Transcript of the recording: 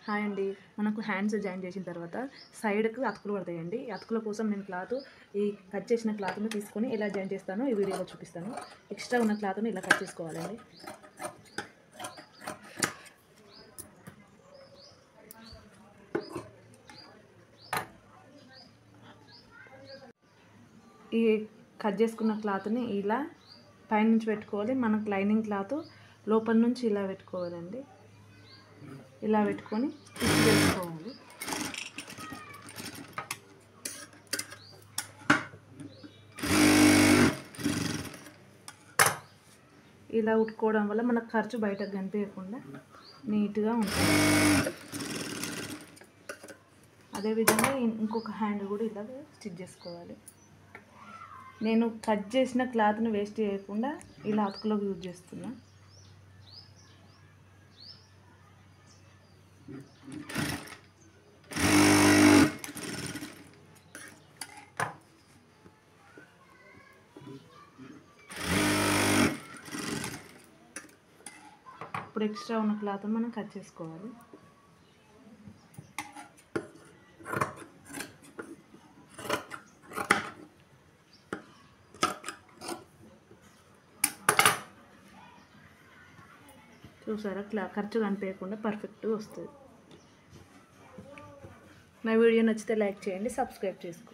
Hi అండి. మనకు hands join చేసిన తర్వాత సైడ్కి అతుకులు పడతాయండి. ఈ అతుకుల కోసం నేను ఈ కట్ చేసిన క్లాత్ని తీసుకొని ఎలా జాయిన్ చేస్తానో ఈ వీడియోలో చూపిస్తాను. ఎక్స్ట్రా ఉన్న క్లాత్ని ఇలా కట్ చేసుకోవాలండి. ఈ కట్ చేసుకున్న క్లాత్ని ఇలా పైనుంచి పెట్టుకోవాలి. మనకు లైనింగ్ క్లాత్ లోపల నుంచి ఇలా పెట్టుకోవాలండి. ఇలా పెట్టుకొని స్టిచ్ చేసుకోవాలి. ఇలా ఉట్టుకోవడం వల్ల మనకు ఖర్చు బయటకు కనిపించకుండా నీట్గా ఉంటుంది. అదేవిధంగా ఇంకొక హ్యాండ్ కూడా ఇలా స్టిచ్ చేసుకోవాలి. నేను కట్ చేసిన క్లాత్ని వేస్ట్ చేయకుండా ఇలా అతుకులోకి యూజ్ చేస్తున్నా. ఇప్పుడు ఎక్స్ట్రా ఉన్న క్లాత్ మనం కట్ చేసుకోవాలి. చూసారా, ఖర్చు కనిపించకుండా పర్ఫెక్ట్గా వస్తుంది. నా వీడియో నచ్చితే లైక్ చేయండి, సబ్స్క్రైబ్ చేసుకోండి.